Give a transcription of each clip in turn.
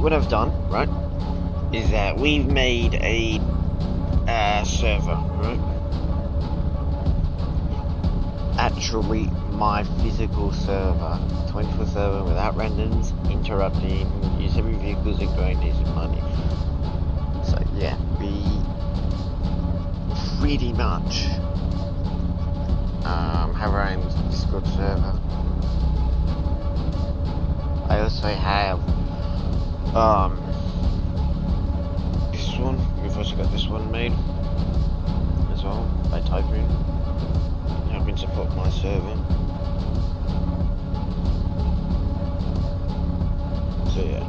what I've done, right, is that we've made a server, right? Actually, my physical server, 24/7, without randoms, interrupting, use heavy vehicles, and growing decent money. So yeah, we pretty much have our own Discord server. I also have this one. We've also got this one made as well by Typhoon, helping support my server. So yeah,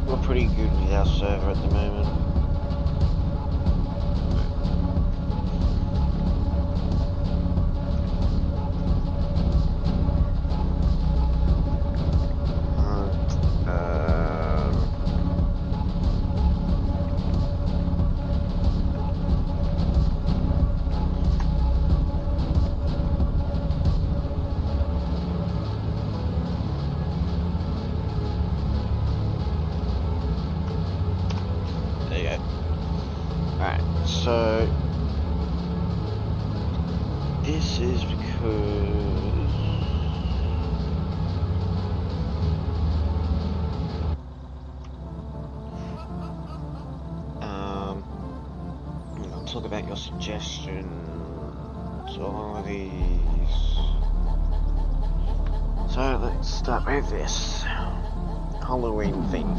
we're pretty good with our server at the moment. So this is because I'll talk about your suggestions, all of these. So let's start with this Halloween thing.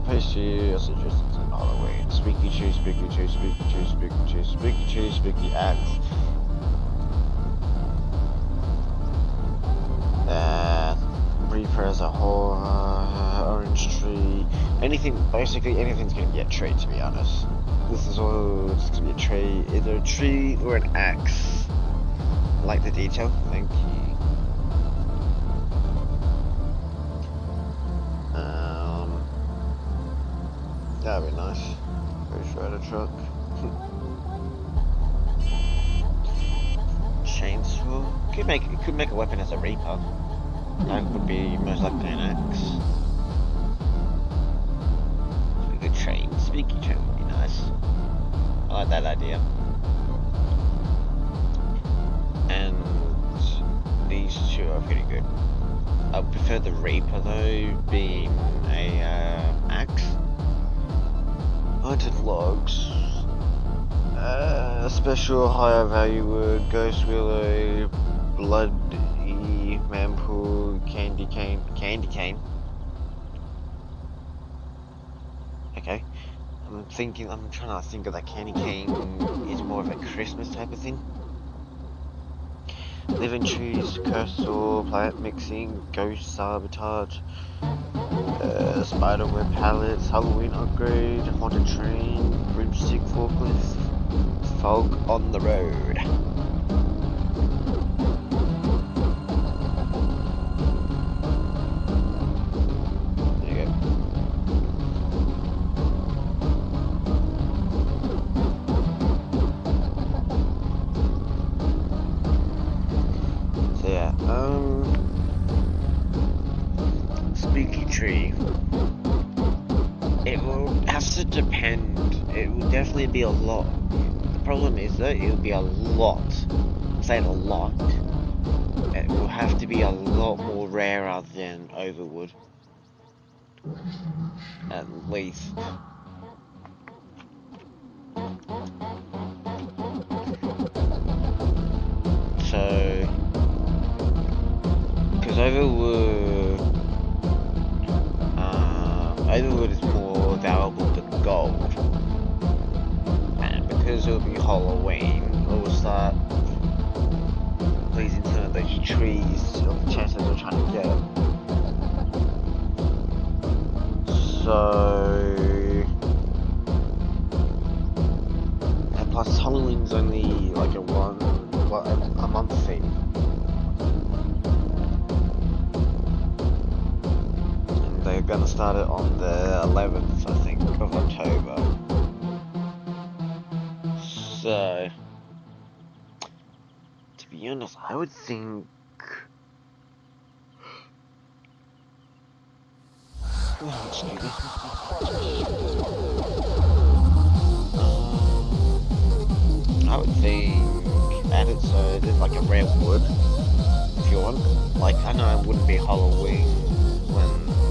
Post your suggestions on Halloween. Spooky Chew, Spooky Chew, Spooky Chew, Spooky Chew, Spooky Chew, Spooky Acts. Reaper as a horror, Orange Tree. Basically anything's gonna be a tree, to be honest. This is all just gonna be a tree, either a tree or an axe. I like the detail, thank you. That'd be nice. Ghost Rider truck. Chainsaw. Could make a weapon as a Reaper. That would be most likely an axe. A good train. Spooky train would be nice. I like that idea. And these two are pretty good. I prefer the Reaper though, being a axe. Haunted logs, special higher value wood, ghost willow, bloody mampool, candy cane. Okay, I'm trying to think of that candy cane is more of a Christmas type of thing. Living trees, cursor, plant mixing, ghost sabotage. Spiderweb pallets, Halloween upgrade, haunted train, broomstick forklift, fog on the road. There you go. So yeah, Spooky Tree. It will have to depend. It will definitely be a lot. The problem is though, it will be a lot. I'm saying a lot. It will have to be a lot more rarer than Overwood. At least. So, because Overwood is more valuable than gold, and because it'll be Halloween, it will start pleasing some of those trees or the chests we're trying to get. So, and plus Halloween's only like a month thing. They're gonna start it on the 11th, I think, of October. So, to be honest, I would think. Oh, excuse me. I would think add it so there's like a rare wood if you want. Like I know it wouldn't be Halloween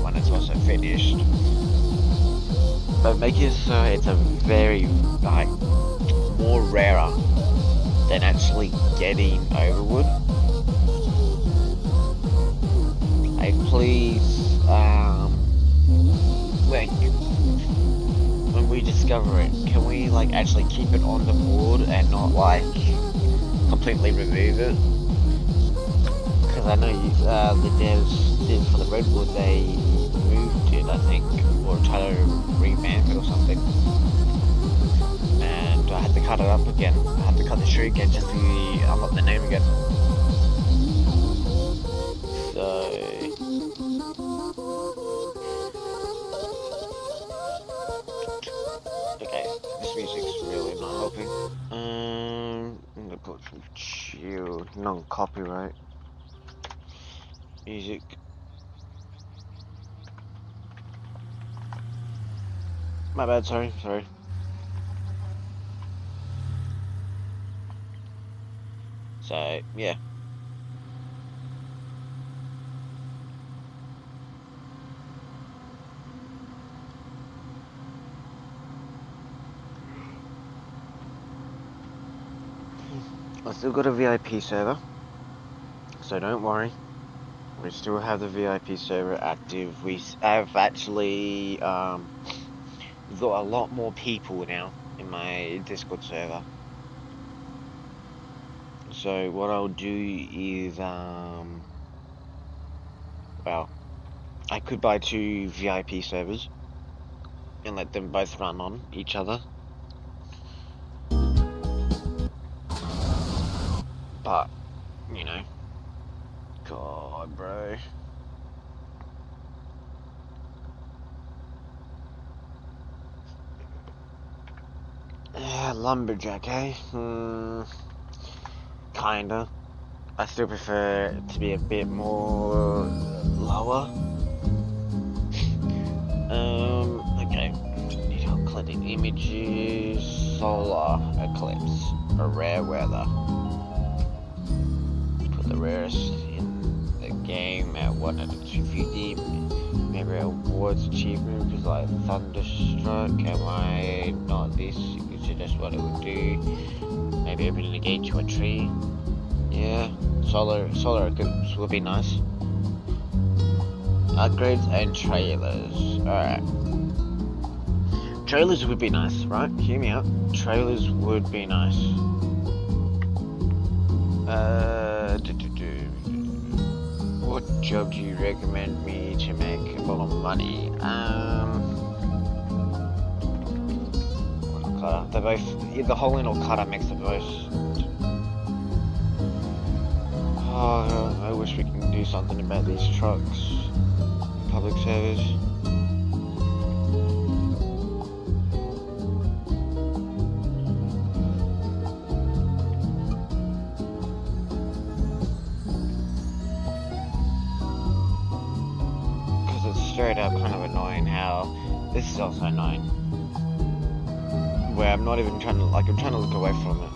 when it's also finished, but make it so it's a very like more rarer than actually getting overwood. Like please, like when we discover it, can we like actually keep it on the board and not like completely remove it? Because I know the devs did for the redwood, they moved it, I think, or tried to revamp it or something. And I had to cut it up again. I had to cut the tree again just to unlock the name again. So okay, this music's really not helping. I'm gonna put some chill, non-copyright music. My bad, sorry. So, yeah. I still got a VIP server, so don't worry. We still have the VIP server active. We have actually got a lot more people now in my Discord server. So what I'll do is well, I could buy 2 VIP servers and let them both run on each other. But, you know, God, bro. Yeah, lumberjack, eh? Kinda. I still prefer it to be a bit more lower. Okay. Detail collecting images, solar eclipse, a rare weather. Put the rarest in the game at 1 out of 250. Maybe awards achievement because like Thunderstruck. Am I not this? You could suggest what it would do. Maybe opening the gate to a tree. Yeah, solar eclipse would be nice. Upgrades and trailers. Alright. Trailers would be nice, right? Hear me out. Trailers would be nice. What job do you recommend me to make more money? Cutter. They're both either hauling or cutter makes the most. Oh, I wish we can do something about these trucks. Public service. Because it's straight up kind of annoying how this is also annoying. Where I'm not even trying to, like, I'm trying to look away from it.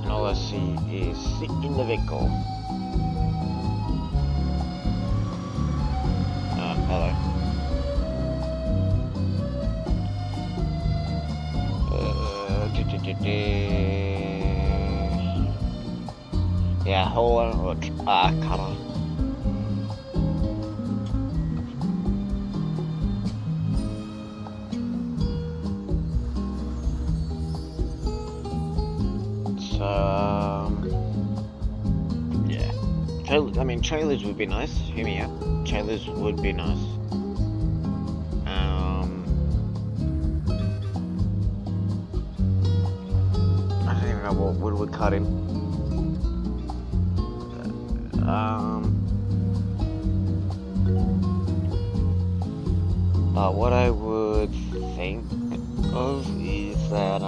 And all I see is sit in the vehicle. Hello. Yeah, hold on. Cutter. So, yeah. Trailers would be nice. Hear me out. Trailers would be nice. I don't even know what wood we're cutting. But what I would think of is that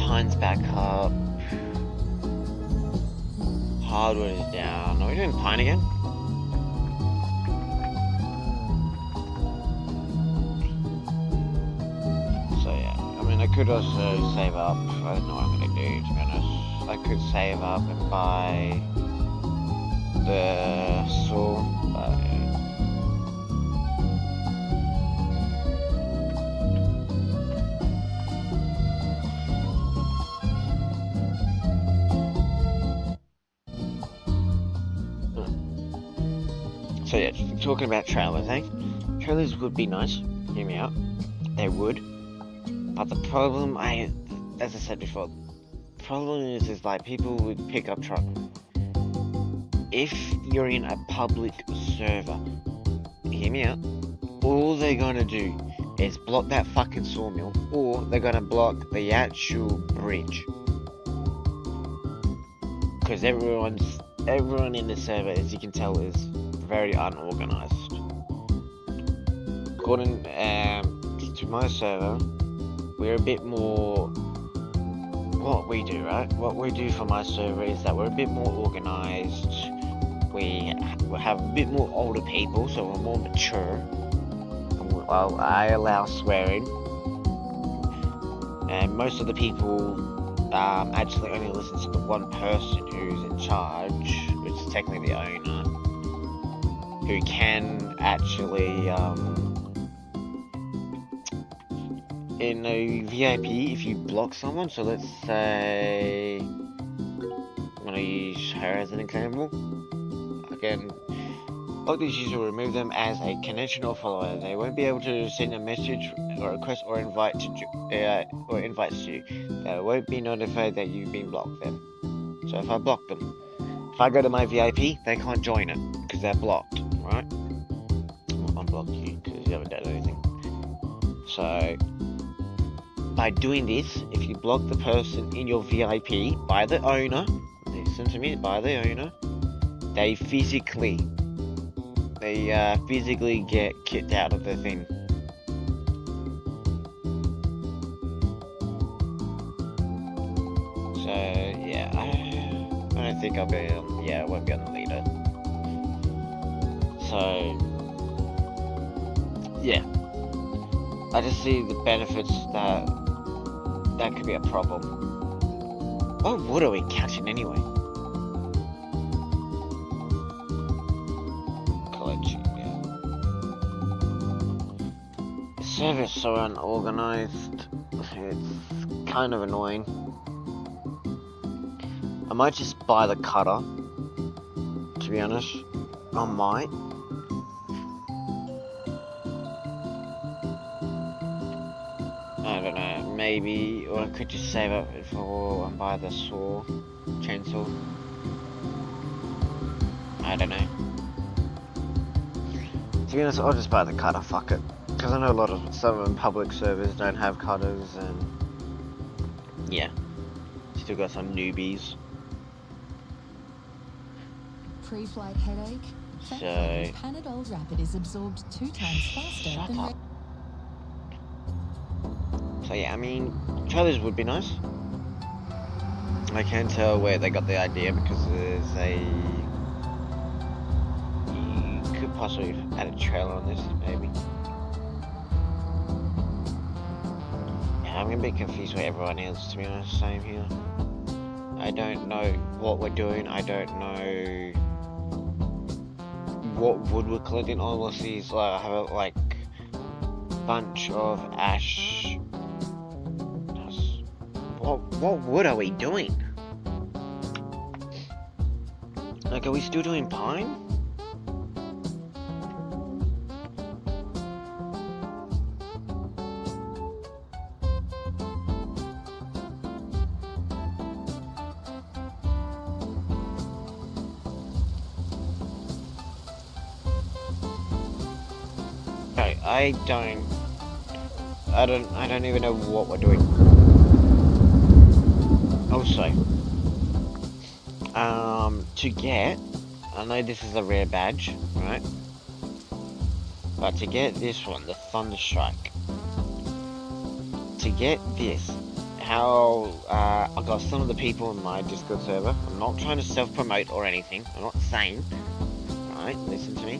Pine's back up. Hardwood is down. Are we doing Pine again? So yeah, I mean I could also save up. I don't know what I'm gonna do, to be honest. I could save up and buy the saw, but so yeah, talking about trailers, eh? Trailers would be nice, hear me out, they would, but the problem, as I said before, the problem is like people with pickup truck. If you're in a public server, hear me out, all they're gonna do is block that fucking sawmill, or they're gonna block the actual bridge. Because everyone in the server, as you can tell, is very unorganized. According to my server, we're a bit more. What we do, right? What we do for my server is that we're a bit more organized. We have a bit more older people, so we're more mature. Well, I allow swearing, and most of the people actually only listen to the one person who's in charge, which is technically the owner, who can actually, in a VIP, if you block someone, so let's say, I'm going to use her as an example, again, block this user, remove them as a connection or follower. They won't be able to send a message or request or invite to or invites to you. They won't be notified that you've been blocked then. So if I block them, if I go to my VIP, they can't join it because they're blocked, right? I'll unblock you because you haven't done anything. So by doing this, if you block the person in your VIP by the owner, listen to me, by the owner, they physically get kicked out of the thing. So yeah, I don't think I'll be on, yeah, I won't be on the leader. So yeah, I just see the benefits that could be a problem. What wood are we catching anyway? Collection, yeah. The server's so unorganized, it's kind of annoying. I might just buy the cutter, to be honest. I might. I don't know, maybe, or I could just save up for and buy the chainsaw. I don't know. To be honest, I'll just buy the cutter, fuck it. Because I know some of them public servers don't have cutters, and yeah, still got some newbies. Pre-flight headache? So Panadol Rapid is absorbed 2 times faster shut than up. So yeah, I mean, trailers would be nice. I can tell where they got the idea because you could possibly add a trailer on this, maybe. Yeah, I'm a bit confused where everyone is, to be honest, same here. I don't know what we're doing, I don't know what wood we're collecting. All I see is like, I have a bunch of ash. What wood are we doing? Like, are we still doing pine? Okay, I don't even know what we're doing. Also, to get, I know this is a rare badge, right? But to get this one, the Thunderstrike, to get this, how I got some of the people in my Discord server. I'm not trying to self-promote or anything. I'm not saying. Right, listen to me.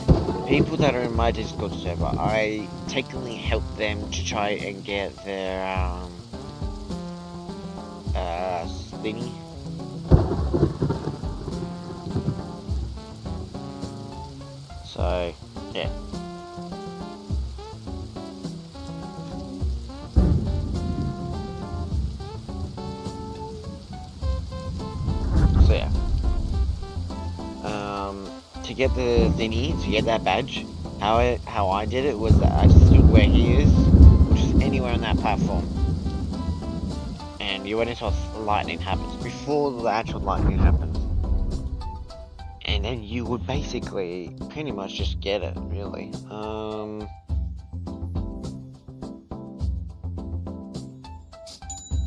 The people that are in my Discord server, I technically help them to try and get their thingy. So yeah. So yeah. To get the thingy, to get that badge, how I did it was that I stood where he is, which is anywhere on that platform. And you wait until lightning happens, before the actual lightning happens. And then you would basically pretty much just get it, really.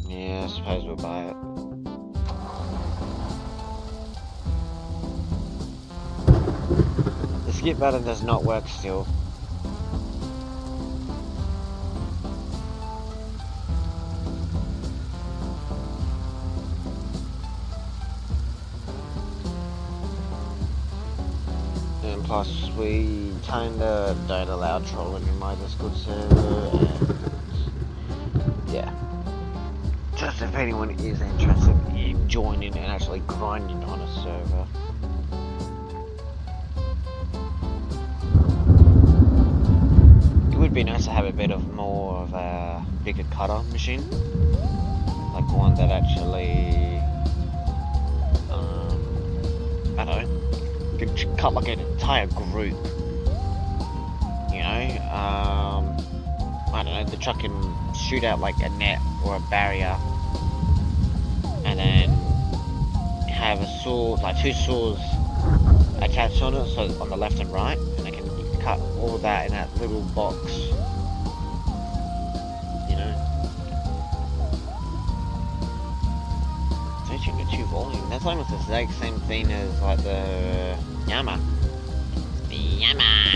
Yeah, I suppose we'll buy it. The skip button does not work still. And plus, we kinda don't allow trolling in my Discord server, and yeah. Just if anyone is interested in joining and actually grinding on a server. It would be nice to have a bit of more of a bigger cutter machine. Like one that actually, I don't know, could cut like an entire group. You know, I don't know, the truck can shoot out like a net or a barrier, and then have a sword, like two swords attached on it, so on the left and right, and they can cut all of that in that little box. You know? Switching to 2 volume, that's almost the exact same thing as like the Yama. The Yama!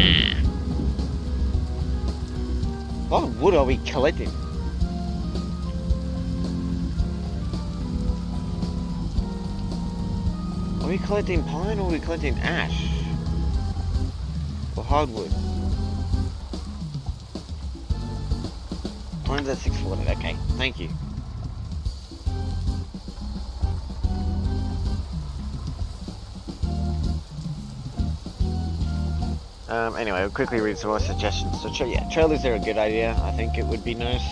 What wood are we collecting? Are we collecting pine or are we collecting ash? Or hardwood? Pine's at 640, okay, thank you. Anyway, we'll quickly read some more suggestions. So yeah, trailers are a good idea. I think it would be nice.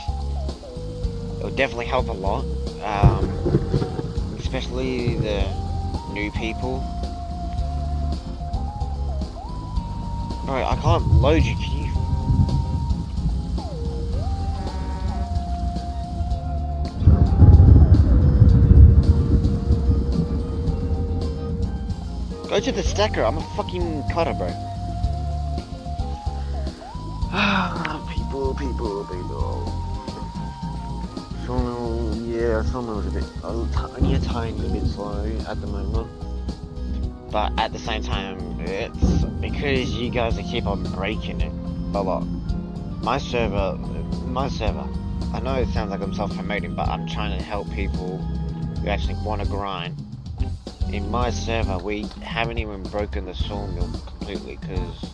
It would definitely help a lot. Especially the new people. Alright, I can't load you, can you? Go to the stacker, I'm a fucking cutter, bro. People. Someone's a tiny bit slow at the moment. But at the same time, it's because you guys keep on breaking it a lot. My server, I know it sounds like I'm self-promoting, but I'm trying to help people who actually want to grind. In my server, we haven't even broken the sawmill completely, because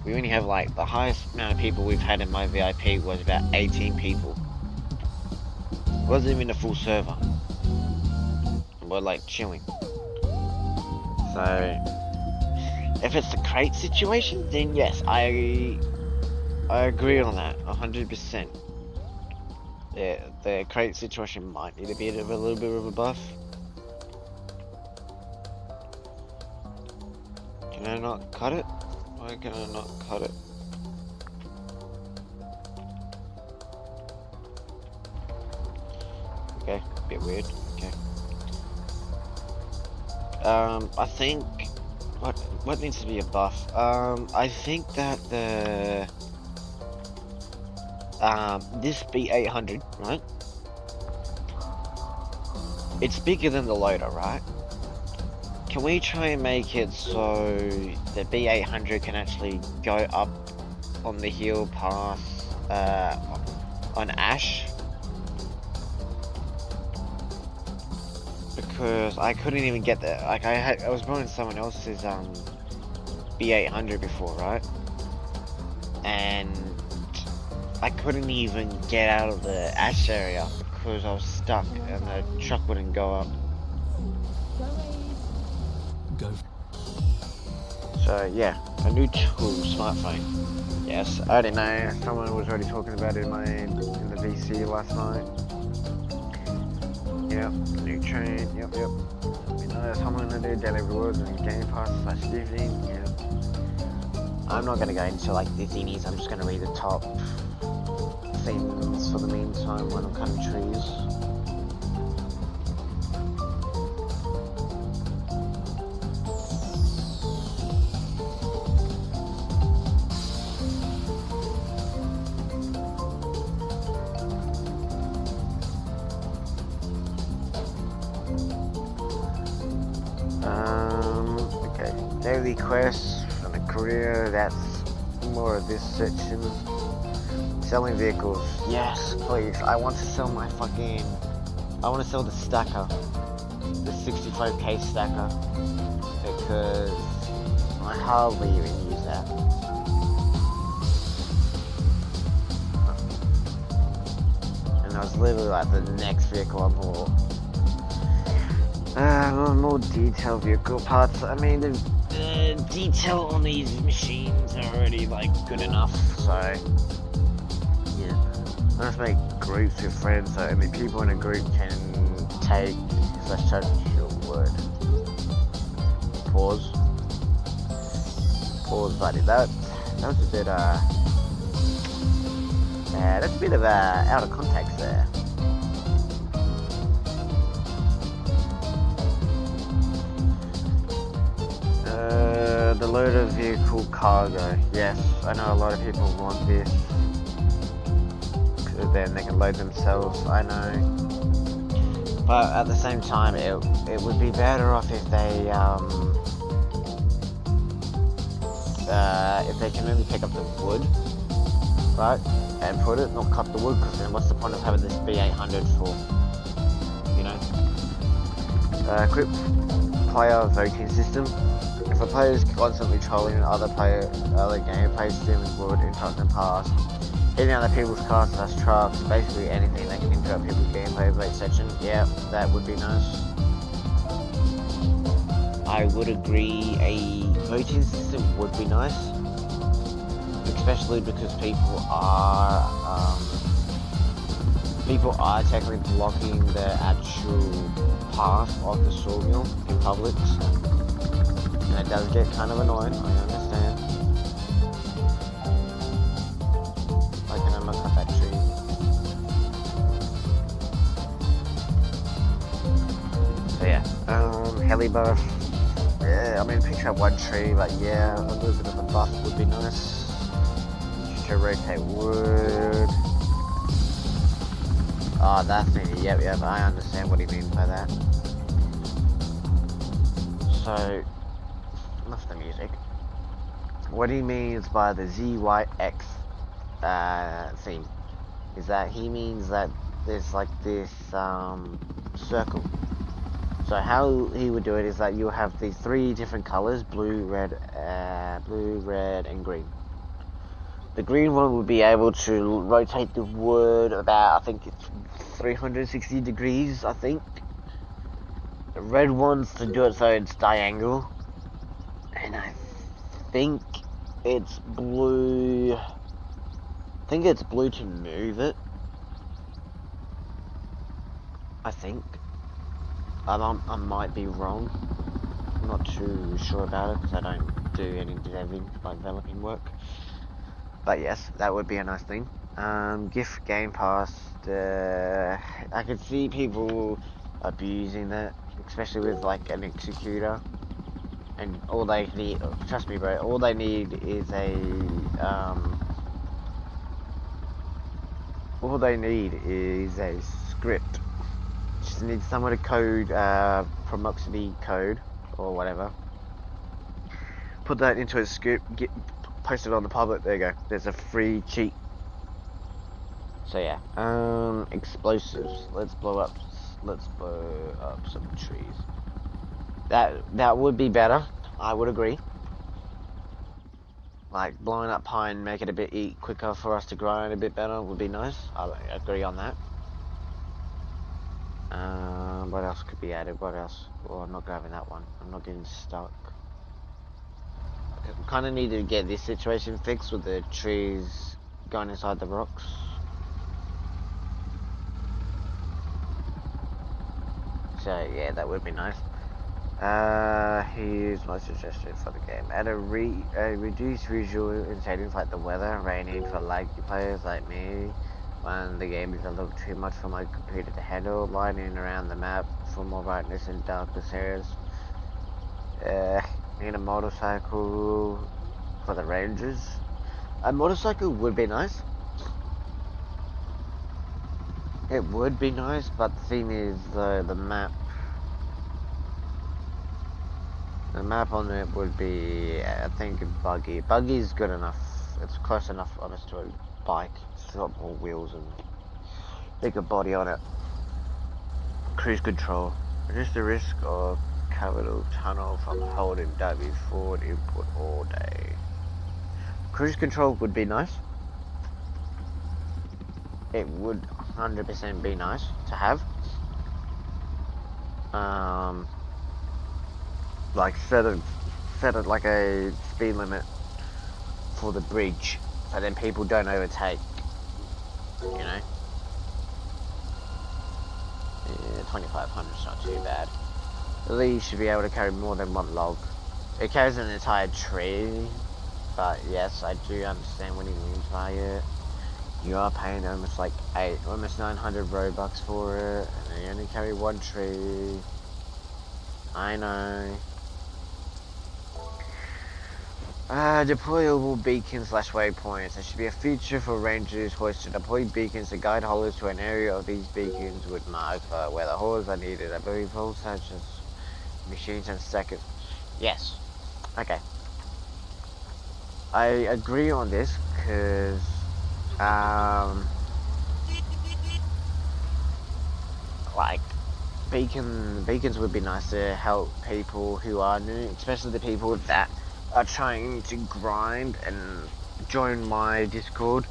we only have like, the highest amount of people we've had in my VIP was about 18 people. It wasn't even a full server. We're like chilling. So, if it's the crate situation, then yes, I agree on that 100%. The crate situation might need a little bit of a buff. Can I not cut it? Why can I not cut it? Okay, a bit weird. Okay. I think what needs to be a buff? I think that the this B800, right? It's bigger than the loader, right? Can we try and make it so the B800 can actually go up on the hill past on Ash because I couldn't even get there. Like I was borrowing someone else's B800 before, right? And I couldn't even get out of the ash area because I was stuck and the truck wouldn't go up. Go. So yeah, a new tool, smartphone. Yes, I don't know. Someone was already talking about it in the VC last night. Yep, new train. Yep. You know, someone gonna do daily rewards and Game Pass / Disney. Yep. I'm not gonna go into like the thingies. I'm just gonna read the top things for the meantime when I'm cutting trees. Okay. Daily quests and a career, that's more of this section. Selling vehicles. Yes, please. I want to sell my fucking... I want to sell the stacker. The 65k stacker. Because I hardly even use that. And that was literally like the next vehicle I bought. More detailed vehicle parts. I mean, the detail on these machines are already like good enough, so yeah. I just make groups with friends, so only people in a group can take / touch your word. Pause, buddy. That was a bit that's a bit of out of context there. The loader vehicle cargo. Yes, I know a lot of people want this. Because then they can load themselves, I know. But at the same time, it would be better off if they can only pick up the wood, right? And put it, not cut the wood, because then what's the point of having this B800 for? You know? Quick player voting system. If a player is constantly trolling other gameplay systems would interrupt them past, hitting other people's cars / trucks, basically anything that can interrupt people's gameplay vote section, yeah, that would be nice. I would agree a voting system would be nice, especially because people are technically blocking the actual path of the sawmill in Publix. And it does get kind of annoying, I understand. Like, and I'm gonna cut that tree. So yeah, heli buff. Yeah, I mean, picture up one tree, but yeah, a little bit of a buff would be nice. Just to rotate wood. Oh, that thing, yep, I understand what he means by that. So, enough the music. What he means by the ZYX theme is that he means that there's like this circle. So how he would do it is that you'll have these 3 different colors: blue, red, and green. The green one would be able to rotate the wood about, I think it's 360 degrees, I think. The red one's to do it so it's diagonal. And I think it's blue. I think it's blue to move it. I think. I might be wrong. I'm not too sure about it because I don't do any developing work. But yes, that would be a nice thing. Gift Game Pass. I could see people abusing that, especially with like an executor. And all they need, trust me bro, all they need is a script. Just need someone to code Proximity code or whatever. Put that into a script, post it on the public, there you go. There's a free cheat. So yeah, explosives. Let's blow up let's blow up some trees. That would be better. I would agree. Like blowing up pine, make it a bit quicker for us to grind a bit better would be nice. I agree on that. What else could be added? What else? Oh, I'm not grabbing that one. I'm not getting stuck. Kind of need to get this situation fixed with the trees going inside the rocks. So yeah, that would be nice. Here's my suggestion for the game. Add a reduced visual in settings like the weather, raining for laggy players like me. When the game is a little too much for my computer to handle, lighting around the map for more brightness in darkness areas. Need a motorcycle for the rangers. A motorcycle would be nice. It would be nice, but the thing is, the map. The map on it would be, I think, buggy. Buggy's good enough. It's close enough, honest, to a bike. It's got more wheels and bigger body on it. Cruise control. Reduce the risk of capital tunnel from holding W forward input all day. Cruise control would be nice. It would 100% be nice to have. Like set it like a speed limit for the bridge, so then people don't overtake. You know. Yeah, 2,500 is not too bad. At least you should be able to carry more than one log. It carries an entire tree, but yes, I do understand what he means by it. You are paying almost like almost 900 Robux for it, and you only carry one tree. I know. Deployable beacons / waypoints. There should be a feature for rangers hoisted to deploy beacons to guide haulers to an area of these beacons would mark where the haulers are needed. I believe all such as machines and seconds. Yes. Okay. I agree on this because like beacons would be nice to help people who are new, especially the people that are trying to grind and join my Discord.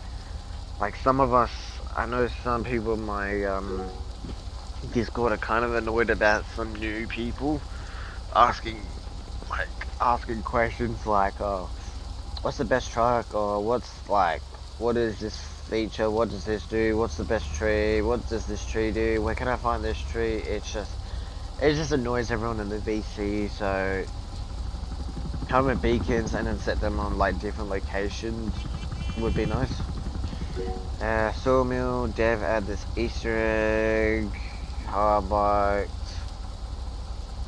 Like some of us, I know some people in my Discord are kind of annoyed about some new people asking asking questions like, "Oh, what's the best truck?" or what is this feature? What does this do? What's the best tree? What does this tree do? Where can I find this tree? It just annoys everyone in the VC. So come with beacons and then set them on like different locations would be nice. Sawmill, Dev add this Easter egg, Harbite,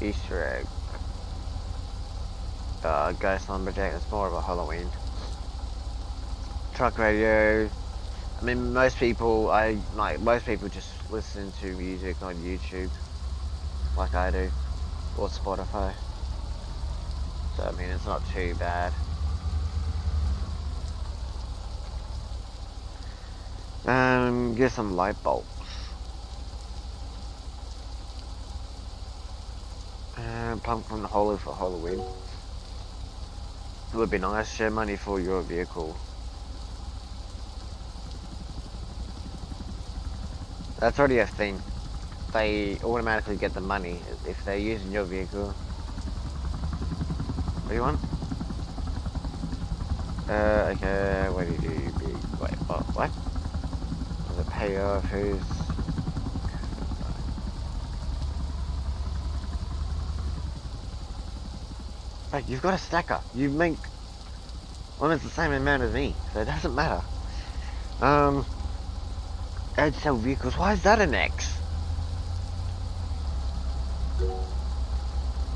Easter egg, Ghost Lumberjack, it's more of a Halloween. Truck radio, I mean most people just listen to music on YouTube, like I do, or Spotify, so I mean it's not too bad. Get some light bulbs. Pump from the Holo for Halloween. It would be nice. Share money for your vehicle. That's already a thing. They automatically get the money if they're using your vehicle. What do you want? Okay, what did you be? Wait, what? The payoff, who's... Hey, you've got a stacker. You make almost the same amount as me, so it doesn't matter. Add sell vehicles. Why is that an X?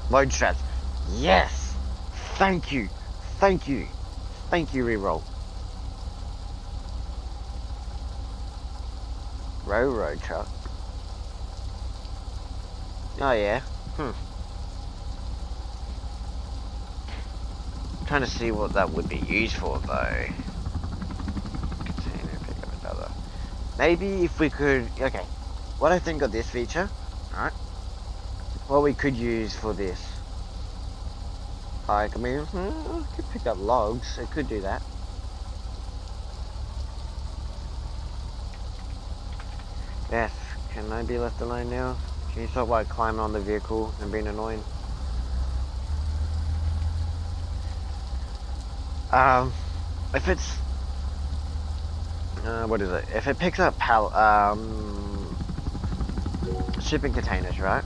Load straps. Yes! Thank you! Thank you! Thank you, reroll. Road truck. Oh yeah. Trying to see what that would be used for though. Container, pick up another. Maybe if we could, okay. What I think of this feature Alright? What we could use for this. Like, I mean, I could pick up logs. It could do that. Yes, can I be left alone now? Can you stop, like, climbing on the vehicle and being annoying? If it's... what is it? If it picks up shipping containers, right?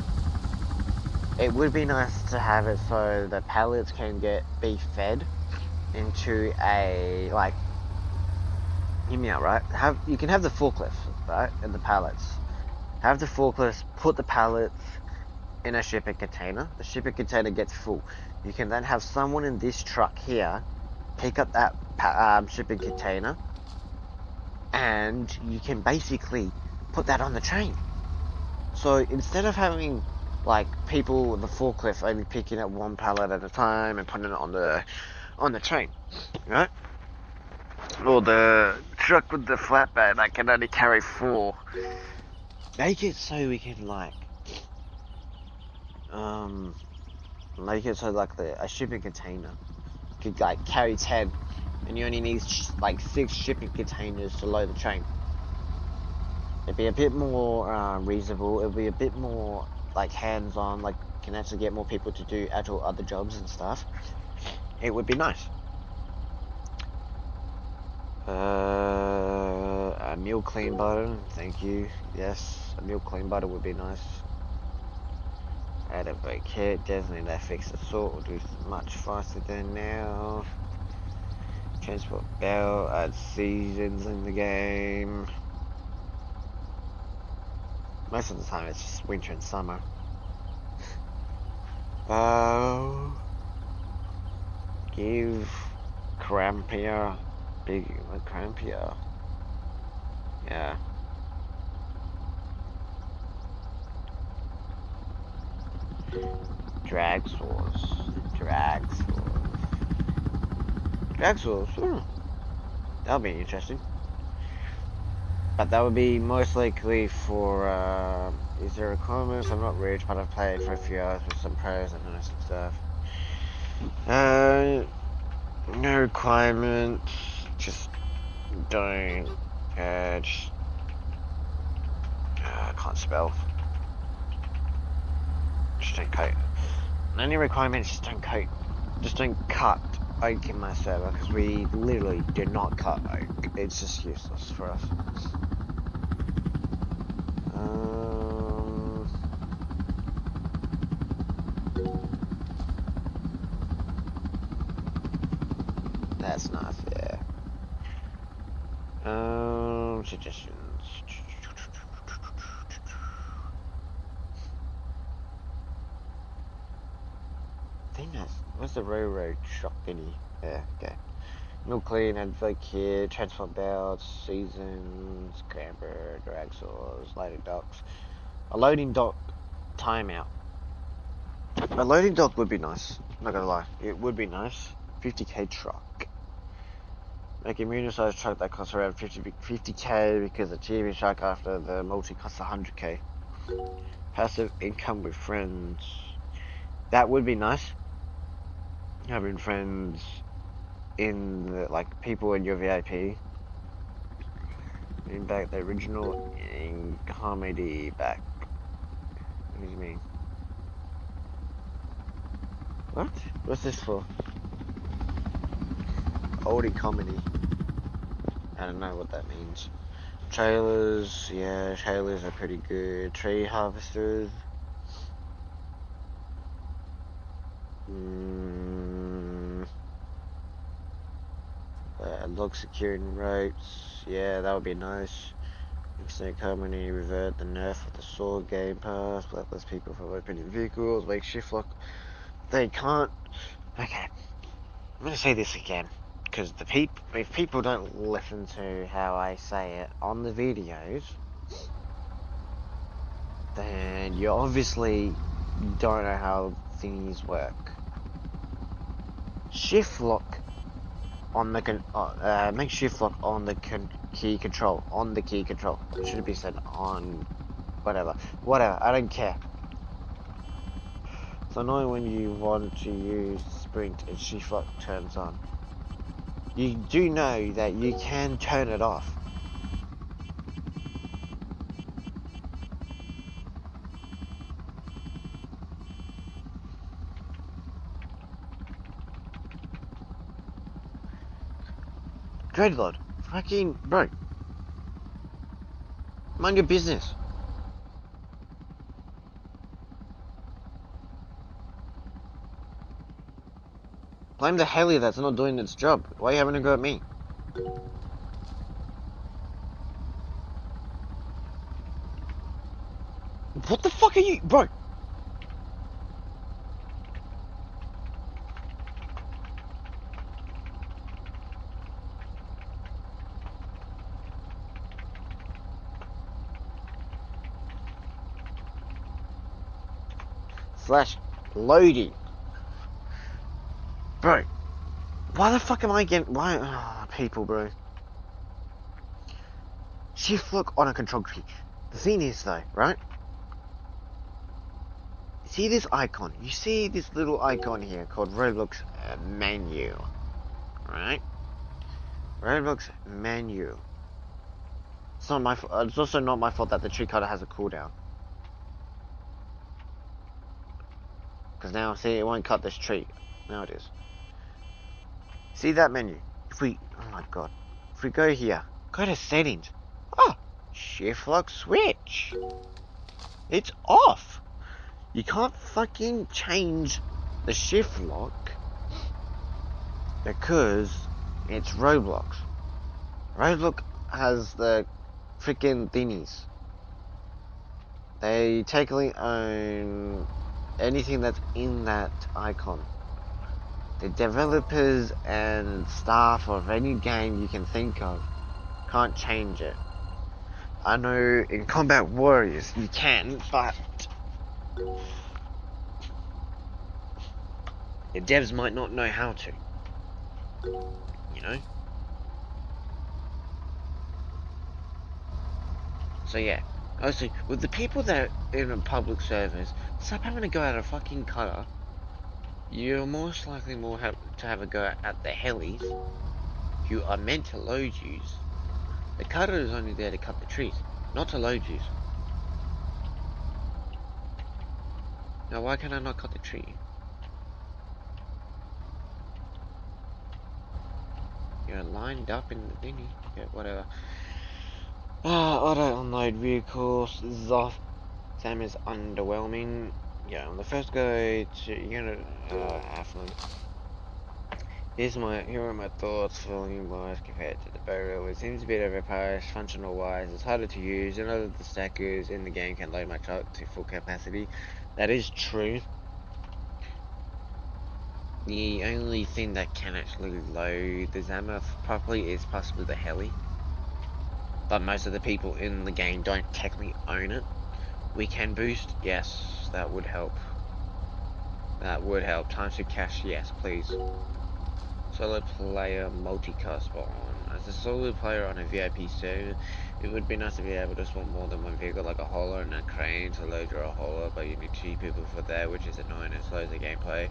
It would be nice to have it so the pallets can be fed into a, like, hear me out, right? You can have the forklifts, right, and the pallets. Have the forklifts put the pallets in a shipping container. The shipping container gets full. You can then have someone in this truck here pick up that shipping container, and you can basically put that on the train. So instead of having like people with the forklift only picking up one pallet at a time and putting it on the train, right? Or the truck with the flatbed that can only carry 4. Make it so we can make it so like a shipping container could like carry 10, and you only need like 6 shipping containers to load the train. It'd be a bit more reasonable. It'd be a bit more like hands-on. Like can actually get more people to do actual other jobs and stuff. It would be nice. A meal clean button. Thank you. Yes, a meal clean button would be nice. Add a brake kit. Definitely that fix the sort will do much faster than now. Transport belt. Add seasons in the game. Most of the time it's just winter and summer. Give Crampia Crampia. Yeah. Drag source. That'll be interesting. But that would be most likely for, is there requirements? I'm not rich, but I've played for a few hours with some pros and know some stuff. No requirements. Just don't, I can't spell. Just don't coat. The only requirement is just don't cut oak in my server, because we literally do not cut oak. It's just useless for us. That's nice, yeah. Suggestions. I think where's the railroad truck thingy? Yeah, okay. Milk clean, advocate kit, transport belts, seasons, camper, drag saws, loading docks. A loading dock timeout. A loading dock would be nice. Not gonna lie, it would be nice. 50k truck. Make a medium-sized truck that costs around 50k because the cheapest truck after the multi costs 100k. Passive income with friends. That would be nice. Having friends in the, like, people in your VIP. Bring back the original in comedy back. What do you mean? What? What's this for? Oldie comedy. I don't know what that means. Trailers, yeah, trailers are pretty good. Tree harvesters. Log securing ropes. Yeah, that would be nice. Extended comedy, revert the nerf of the sword game pass. Blackless people from opening vehicles. Make shift lock. They can't. Okay, I'm gonna say this again, because if people don't listen to how I say it on the videos, then you obviously don't know how things work. Shift lock on the make shift lock on the key control. On the key control. It should be said on whatever. Whatever, I don't care. It's annoying when you want to use sprint and shift lock turns on. You do know that you can turn it off. Dreadlord, fucking bro. Mind your business. Blame the heli that's not doing its job. Why are you having to go at me? What the fuck are you, bro? Slash loading. Bro, why the fuck am I getting, why, people, bro. Shift lock on a control key. The thing is though, right? See this icon? You see this little icon here called Roblox menu, right? Roblox menu. It's not my fault. It's also not my fault that the tree cutter has a cooldown. Because now, see, it won't cut this tree. Now it is. See that menu? If we, oh my god. If we go here, go to settings. Ah, shift lock switch. It's off. You can't fucking change the shift lock because it's Roblox. Roblox has the freaking thingies. They technically own anything that's in that icon. The developers and staff of any game you can think of can't change it. I know in Combat Warriors you can, but the devs might not know how to. You know? So yeah. Also, with the people that are in a public servers, stop having to go out a fucking cutter. You're most likely to have a go at the helis, who are meant to load yous. The cutter is only there to cut the trees, not to load yous. Now why can I not cut the tree? You're lined up in the thingy. Yeah, whatever. Auto unload vehicles. This is off. Sam is underwhelming. Yeah, on the first go to unit Athlon. Here are my thoughts, volume wise compared to the burial. It seems a bit overpriced, functional wise, it's harder to use, and other the stackers in the game can load my truck to full capacity. That is true. The only thing that can actually load the Zama properly is possibly the heli. But most of the people in the game don't technically own it. We can boost, yes, that would help. That would help. Time to cash, yes, please. Solo player multicast spawn. As a solo player on a VIP server, it would be nice to be able to spawn more than one vehicle like a hauler and a crane to load your hauler, but you need 2 people for that, which is annoying and slows the gameplay.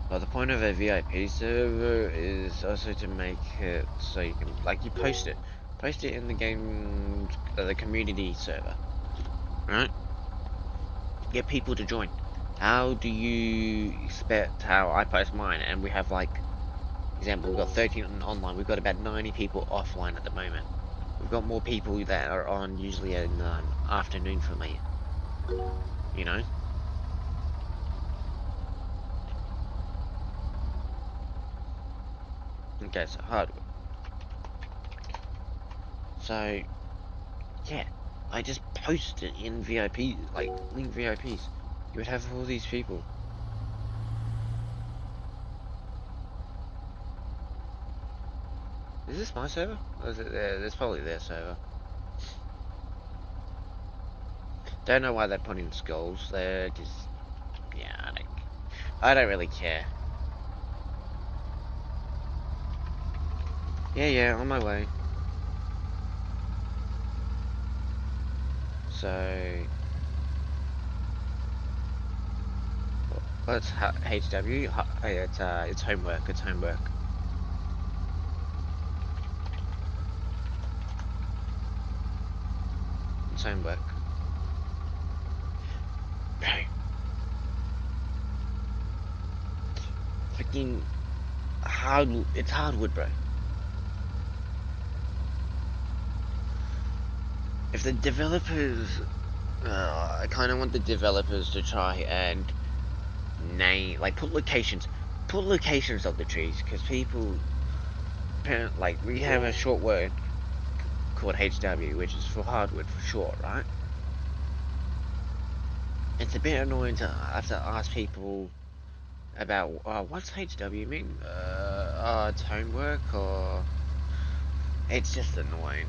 But the point of a VIP server is also to make it so you can, like, you post it. Post it in the game, the community server. Right? Get people to join. How do you expect how I post mine and we have, like, example, we've got 13 online, we've got about 90 people offline at the moment. We've got more people that are on usually in the afternoon for me. You know? Okay, so hardware. So, yeah, I just post it in VIP, like, link VIPs. You would have all these people. Is this my server? Or is it there? It's probably their server. Don't know why they're putting skulls. They're just, yeah, I don't really care. Yeah, on my way. So what's HW? It's homework. It's homework. It's homework. Right. Freaking hard. It's hardwood, bro. If the developers, I kind of want the developers to try and name, like, put locations of the trees, because people, like, we have a short word called HW, which is for hardwood for short, right? It's a bit annoying to have to ask people about what's HW mean? It's homework, or it's just annoying.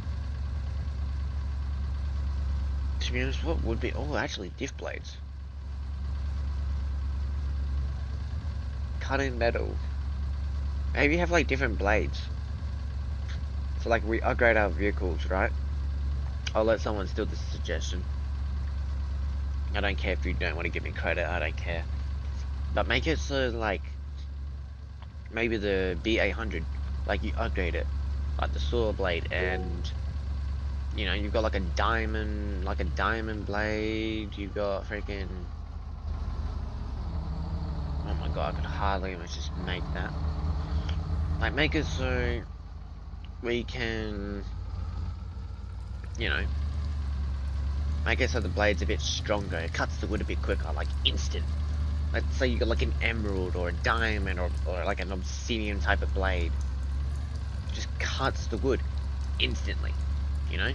To be honest, what would be? Oh, actually, diff blades. Cutting metal. Maybe have like different blades. So like we upgrade our vehicles, right? I'll let someone steal this suggestion. I don't care if you don't want to give me credit. I don't care. But make it so like maybe the B800, like you upgrade it, like the saw blade, and you know you've got like a diamond blade. You've got freaking. Oh my god, I could hardly even just make that. Like make it so we can, you know, make it so the blade's a bit stronger. It cuts the wood a bit quicker, like instant. Let's say you got like an emerald or a diamond or like an obsidian type of blade. It just cuts the wood instantly, you know?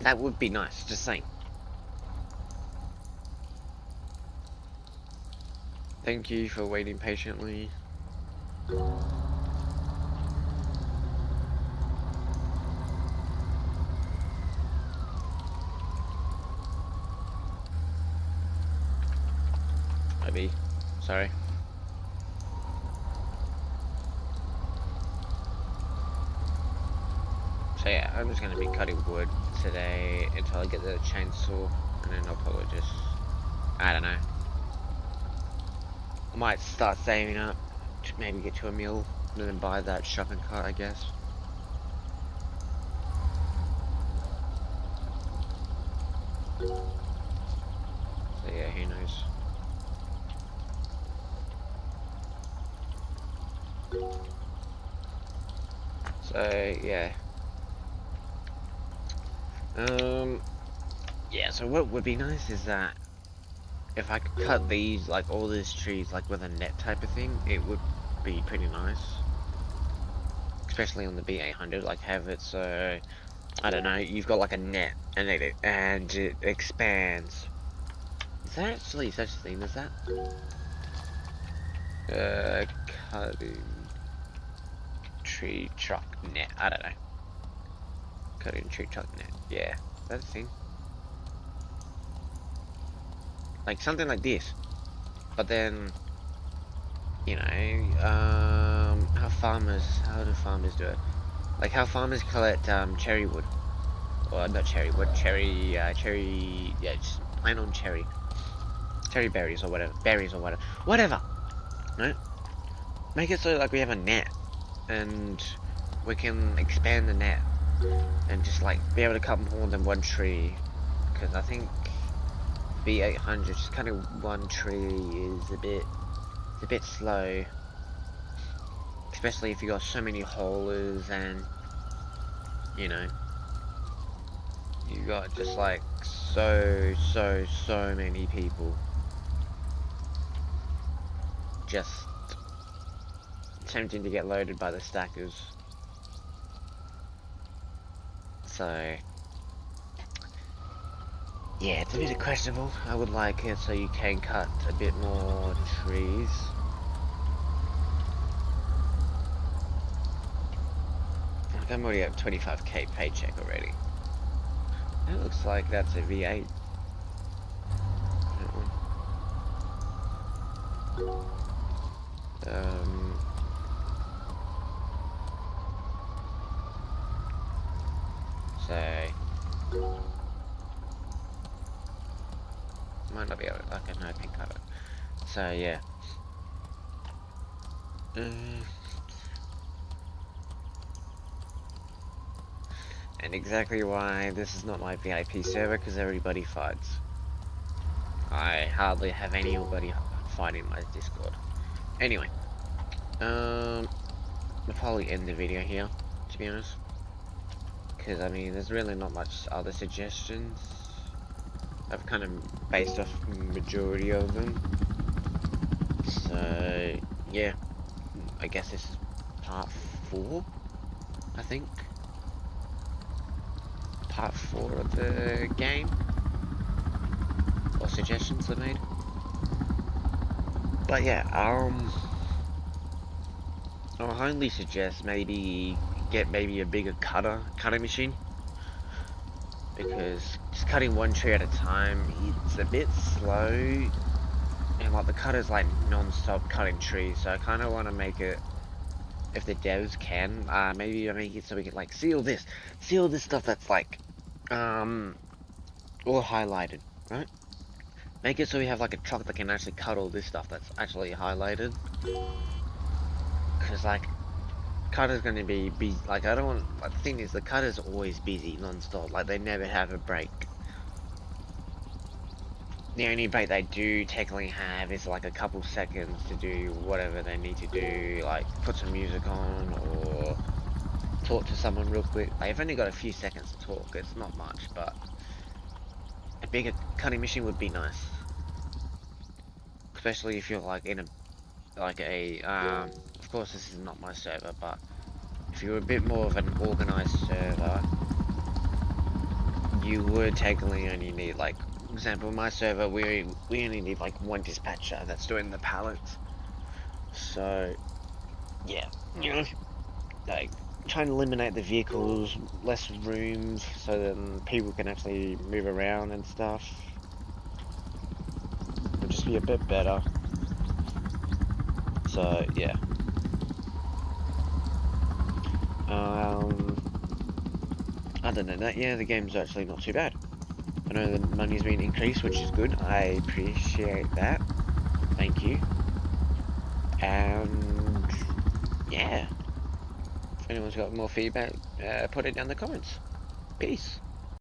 That would be nice, just saying. Thank you for waiting patiently. Maybe. Sorry. So yeah, I'm just gonna be cutting wood today until I get the chainsaw, and then I'll probably just, I don't know. I might start saving up to maybe get to a meal, and then buy that shopping cart, I guess. So yeah, who knows. So yeah. Yeah, so what would be nice is that if I could cut these, like all these trees, like with a net type of thing, it would be pretty nice. Especially on the B800, like have it so, I don't know, you've got like a net and it expands. Is there actually such a thing as that? Cutting tree truck net, I don't know. Cutting tree truck net, yeah, that's a thing. Like something like this. But then, you know, how do farmers do it? Like how farmers collect cherry wood, or not cherry wood, yeah, just plain on cherry berries or whatever, right? Make it so like we have a net, and we can expand the net, and just like be able to cut more than one tree, because I think B800 just cutting one tree is a bit slow. Especially if you got so many haulers and, you know, you got just like so many people just attempting to get loaded by the stackers. So, yeah, it's a bit questionable. I would like it so you can cut a bit more trees. Like I'm already at 25k paycheck already. It looks like that's a V8. So might not be able to, okay, no pink cover. So yeah. And exactly why this is not my VIP server, because everybody fights. I hardly have anybody fighting my Discord. Anyway, I'll probably end the video here, to be honest. Because, I mean, there's really not much other suggestions. I've kind of based off majority of them. So, yeah. I guess this is part 4, I think. Part 4 of the game. Or suggestions I made. But yeah, I'll highly suggest maybe get maybe a bigger cutting machine, because just cutting one tree at a time, it's a bit slow, and like the cutter's like non-stop cutting trees, so I kind of want to make it, if the devs can, maybe make it so we can like see all this stuff that's like all highlighted, right? Make it so we have like a truck that can actually cut all this stuff that's actually highlighted, because like cutter's gonna be busy. Like, I don't want. Like, the thing is, the cutter's always busy non-stop. Like, they never have a break. The only break they do technically have is like a couple seconds to do whatever they need to do, like put some music on or talk to someone real quick. They've only got a few seconds to talk. It's not much, but a bigger cutting machine would be nice, especially if you're like in a. Of course, this is not my server, but if you're a bit more of an organized server, you would technically only need, like, for example, my server, we only need like one dispatcher that's doing the pallets. So yeah, you know, like trying to eliminate the vehicles, less rooms, so then people can actually move around and stuff. Would just be a bit better. So yeah. Um, Other than that, yeah, the game's actually not too bad. I know the money's been increased, which is good. I appreciate that. Thank you. And yeah, if anyone's got more feedback, put it down in the comments. Peace.